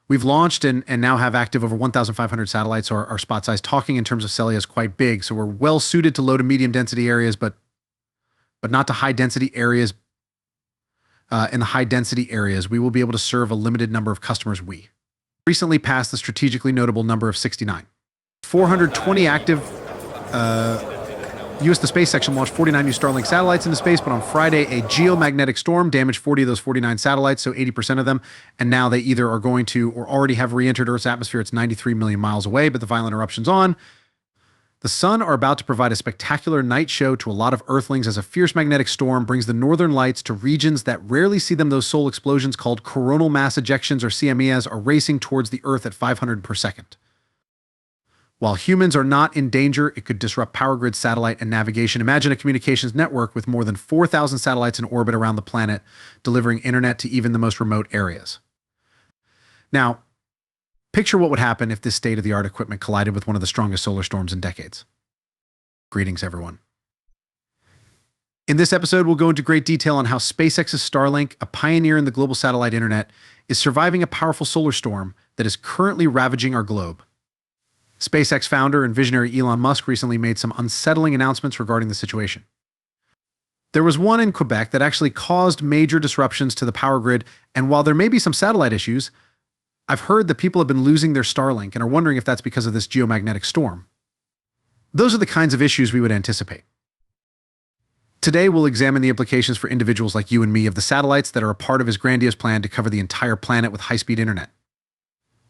We've launched and now have active over 1,500 satellites. Our spot size, talking in terms of cellia, is quite big. So we're well suited to low to medium density areas, but not to high density areas. In the high density areas, we will be able to serve a limited number of customers. We recently passed the strategically notable number of 69. 420 active. U.S. The space section launched 49 new Starlink satellites into space, but on Friday, a geomagnetic storm damaged 40 of those 49 satellites, so 80% of them, and now they either are going to or already have re-entered Earth's atmosphere. It's 93 million miles away, but the violent eruption's on. The sun are about to provide a spectacular night show to a lot of Earthlings as a fierce magnetic storm brings the northern lights to regions that rarely see them. Those solar explosions, called coronal mass ejections or CMEs, are racing towards the Earth at 500 per second. While humans are not in danger, it could disrupt power grid, satellite, and navigation. Imagine a communications network with more than 4,000 satellites in orbit around the planet, delivering internet to even the most remote areas. Now, picture what would happen if this state-of-the-art equipment collided with one of the strongest solar storms in decades. Greetings, everyone. In this episode, we'll go into great detail on how SpaceX's Starlink, a pioneer in the global satellite internet, is surviving a powerful solar storm that is currently ravaging our globe. SpaceX founder and visionary Elon Musk recently made some unsettling announcements regarding the situation. There was one in Quebec that actually caused major disruptions to the power grid, and while there may be some satellite issues, I've heard that people have been losing their Starlink and are wondering if that's because of this geomagnetic storm. Those are the kinds of issues we would anticipate. Today, we'll examine the implications for individuals like you and me of the satellites that are a part of his grandiose plan to cover the entire planet with high-speed internet.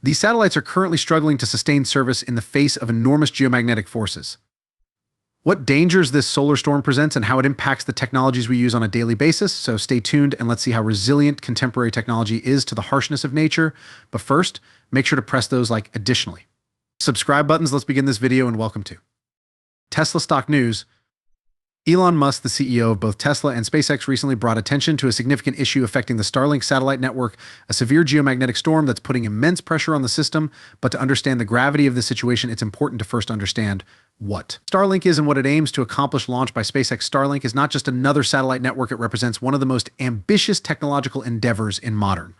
These satellites are currently struggling to sustain service in the face of enormous geomagnetic forces. What dangers this solar storm presents and how it impacts the technologies we use on a daily basis. So stay tuned and let's see how resilient contemporary technology is to the harshness of nature. But first, make sure to press those like additionally subscribe buttons. Let's begin this video and welcome to Tesla stock news. Elon Musk, the CEO of both Tesla and SpaceX, recently brought attention to a significant issue affecting the Starlink satellite network, a severe geomagnetic storm that's putting immense pressure on the system. But to understand the gravity of the situation, it's important to first understand what Starlink is and what it aims to accomplish. Launched by SpaceX, Starlink is not just another satellite network. It represents one of the most ambitious technological endeavors in modern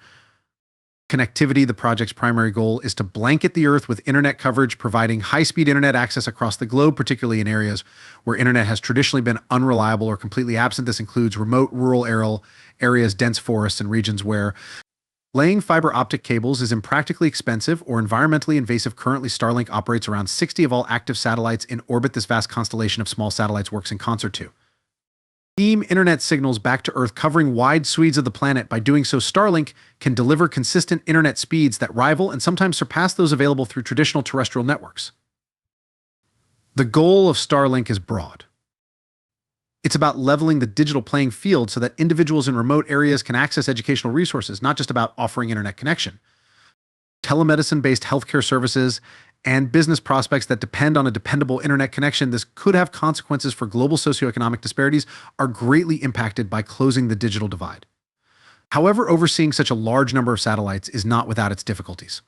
connectivity. The project's primary goal is to blanket the Earth with internet coverage, providing high-speed internet access across the globe, particularly in areas where internet has traditionally been unreliable or completely absent. This includes remote rural areas, dense forests, and regions where laying fiber optic cables is impractically expensive or environmentally invasive. Currently, Starlink operates around 60 of all active satellites in orbit. This vast constellation of small satellites works in concert to beam internet signals back to Earth, covering wide swathes of the planet. By doing so, Starlink can deliver consistent internet speeds that rival and sometimes surpass those available through traditional terrestrial networks. The goal of Starlink is broad. It's about leveling the digital playing field so that individuals in remote areas can access educational resources, not just about offering internet connection. Telemedicine-based healthcare services and business prospects that depend on a dependable internet connection. This could have consequences for global socioeconomic disparities, are greatly impacted by closing the digital divide. However, overseeing such a large number of satellites is not without its difficulties.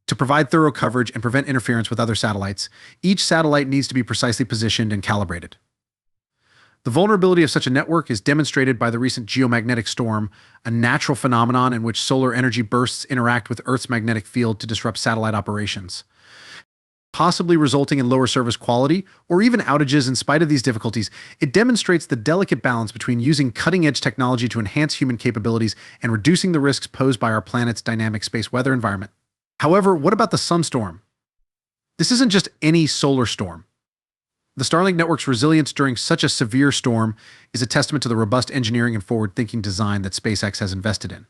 To provide thorough coverage and prevent interference with other satellites, each satellite needs to be precisely positioned and calibrated. The vulnerability of such a network is demonstrated by the recent geomagnetic storm, a natural phenomenon in which solar energy bursts interact with Earth's magnetic field to disrupt satellite operations, possibly resulting in lower service quality or even outages. In spite of these difficulties, it demonstrates the delicate balance between using cutting-edge technology to enhance human capabilities and reducing the risks posed by our planet's dynamic space weather environment. However, what about the sunstorm? This isn't just any solar storm. The Starlink network's resilience during such a severe storm is a testament to the robust engineering and forward-thinking design that SpaceX has invested in.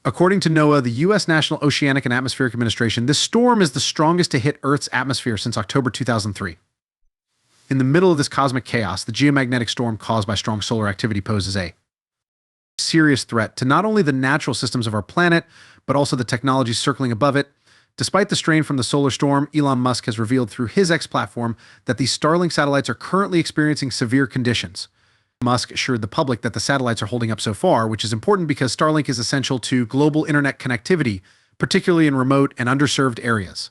According to NOAA, the U.S. National Oceanic and Atmospheric Administration, this storm is the strongest to hit Earth's atmosphere since October 2003. In the middle of this cosmic chaos, the geomagnetic storm caused by strong solar activity poses a serious threat to not only the natural systems of our planet, but also the technologies circling above it. Despite the strain from the solar storm, Elon Musk has revealed through his X platform that these Starlink satellites are currently experiencing severe conditions. Musk assured the public that the satellites are holding up so far, which is important because Starlink is essential to global internet connectivity, particularly in remote and underserved areas.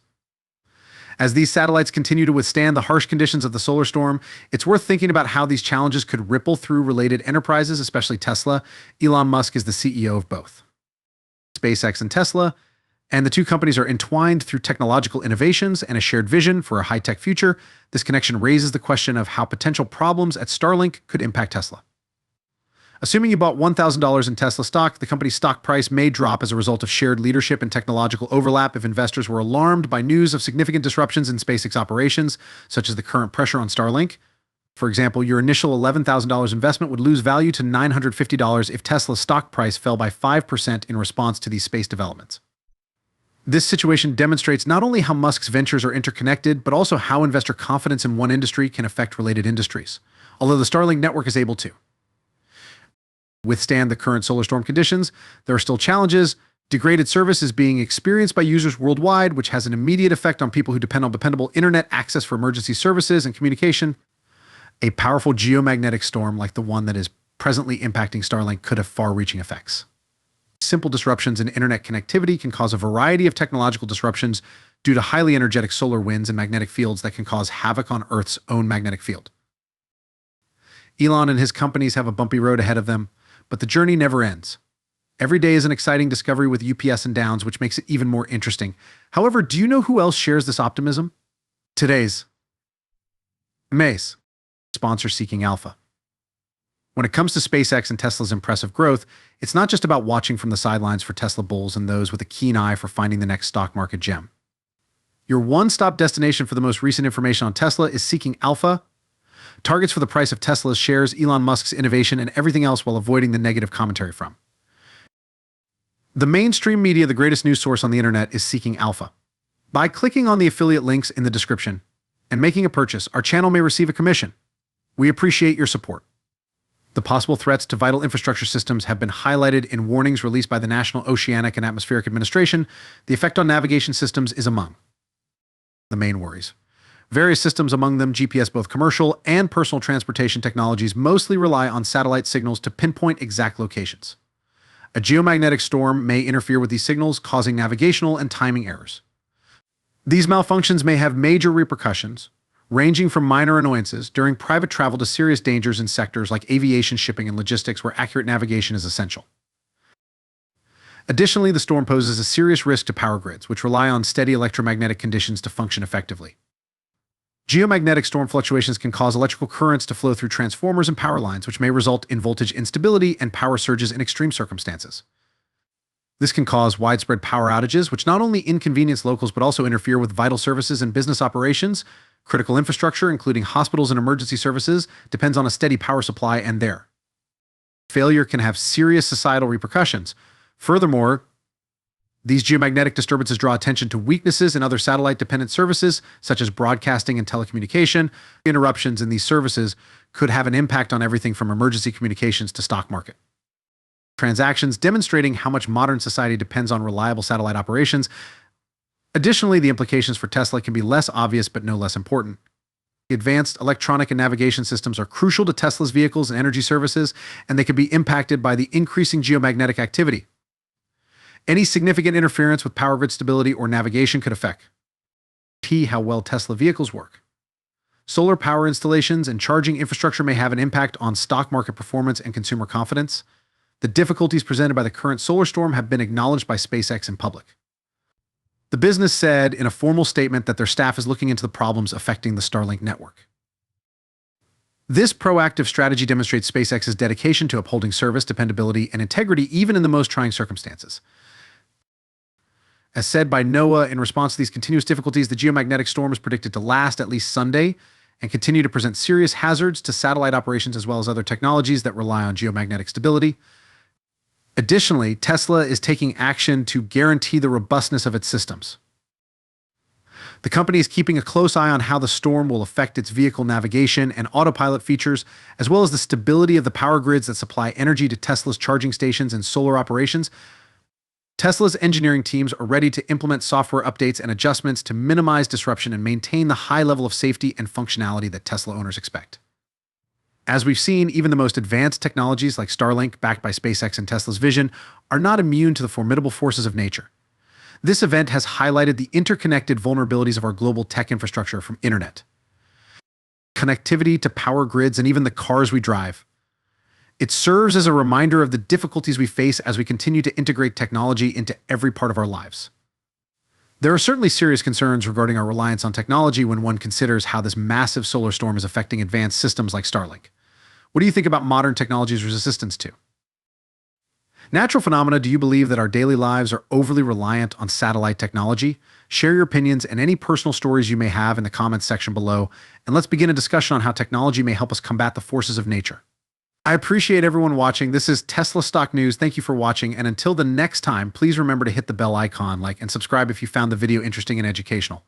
As these satellites continue to withstand the harsh conditions of the solar storm, it's worth thinking about how these challenges could ripple through related enterprises, especially Tesla. Elon Musk is the CEO of both SpaceX and Tesla, and the two companies are entwined through technological innovations and a shared vision for a high-tech future. This connection raises the question of how potential problems at Starlink could impact Tesla. Assuming you bought $1,000 in Tesla stock, the company's stock price may drop as a result of shared leadership and technological overlap if investors were alarmed by news of significant disruptions in SpaceX operations, such as the current pressure on Starlink. For example, your initial $11,000 investment would lose value to $950 if Tesla's stock price fell by 5% in response to these space developments. This situation demonstrates not only how Musk's ventures are interconnected, but also how investor confidence in one industry can affect related industries, although the Starlink network is able to withstand the current solar storm conditions. There are still challenges. Degraded service is being experienced by users worldwide, which has an immediate effect on people who depend on dependable internet access for emergency services and communication. A powerful geomagnetic storm like the one that is presently impacting Starlink could have far-reaching effects. Simple disruptions in internet connectivity can cause a variety of technological disruptions due to highly energetic solar winds and magnetic fields that can cause havoc on Earth's own magnetic field. Elon and his companies have a bumpy road ahead of them, but the journey never ends. Every day is an exciting discovery with UPS and downs, which makes it even more interesting. However, do you know who else shares this optimism? Today's Mace, sponsor Seeking Alpha. When it comes to SpaceX and Tesla's impressive growth, it's not just about watching from the sidelines for Tesla bulls and those with a keen eye for finding the next stock market gem. Your one-stop destination for the most recent information on Tesla is Seeking Alpha. Targets for the price of Tesla's shares, Elon Musk's innovation, and everything else while avoiding the negative commentary from. The mainstream media, the greatest news source on the internet, is Seeking Alpha. By clicking on the affiliate links in the description and making a purchase, our channel may receive a commission. We appreciate your support. The possible threats to vital infrastructure systems have been highlighted in warnings released by the National Oceanic and Atmospheric Administration. The effect on navigation systems is among the main worries. Various systems, among them GPS, both commercial and personal transportation technologies, mostly rely on satellite signals to pinpoint exact locations. A geomagnetic storm may interfere with these signals, causing navigational and timing errors. These malfunctions may have major repercussions, ranging from minor annoyances during private travel to serious dangers in sectors like aviation, shipping, and logistics, where accurate navigation is essential. Additionally, the storm poses a serious risk to power grids, which rely on steady electromagnetic conditions to function effectively. Geomagnetic storm fluctuations can cause electrical currents to flow through transformers and power lines, which may result in voltage instability and power surges in extreme circumstances. This can cause widespread power outages, which not only inconvenience locals but also interfere with vital services and business operations. Critical infrastructure, including hospitals and emergency services, depends on a steady power supply, and their failure can have serious societal repercussions. Furthermore, these geomagnetic disturbances draw attention to weaknesses in other satellite-dependent services, such as broadcasting and telecommunication. Interruptions in these services could have an impact on everything from emergency communications to stock market transactions, demonstrating how much modern society depends on reliable satellite operations. Additionally, the implications for Tesla can be less obvious but no less important. Advanced electronic and navigation systems are crucial to Tesla's vehicles and energy services, and they can be impacted by the increasing geomagnetic activity. Any significant interference with power grid stability or navigation could affect how well Tesla vehicles work. Solar power installations and charging infrastructure may have an impact on stock market performance and consumer confidence. The difficulties presented by the current solar storm have been acknowledged by SpaceX in public. The business said in a formal statement that their staff is looking into the problems affecting the Starlink network. This proactive strategy demonstrates SpaceX's dedication to upholding service, dependability, and integrity even in the most trying circumstances. As said by NOAA, in response to these continuous difficulties, the geomagnetic storm is predicted to last at least Sunday and continue to present serious hazards to satellite operations as well as other technologies that rely on geomagnetic stability. Additionally, Tesla is taking action to guarantee the robustness of its systems. The company is keeping a close eye on how the storm will affect its vehicle navigation and autopilot features, as well as the stability of the power grids that supply energy to Tesla's charging stations and solar operations. Tesla's engineering teams are ready to implement software updates and adjustments to minimize disruption and maintain the high level of safety and functionality that Tesla owners expect. As we've seen, even the most advanced technologies like Starlink, backed by SpaceX and Tesla's vision, are not immune to the formidable forces of nature. This event has highlighted the interconnected vulnerabilities of our global tech infrastructure, from internet connectivity to power grids and even the cars we drive. It serves as a reminder of the difficulties we face as we continue to integrate technology into every part of our lives. There are certainly serious concerns regarding our reliance on technology when one considers how this massive solar storm is affecting advanced systems like Starlink. What do you think about modern technology's resistance to natural phenomena? Do you believe that our daily lives are overly reliant on satellite technology? Share your opinions and any personal stories you may have in the comments section below, and let's begin a discussion on how technology may help us combat the forces of nature. I appreciate everyone watching. This is Tesla Stock News. Thank you for watching, and until the next time, please remember to hit the bell icon, like, and subscribe if you found the video interesting and educational.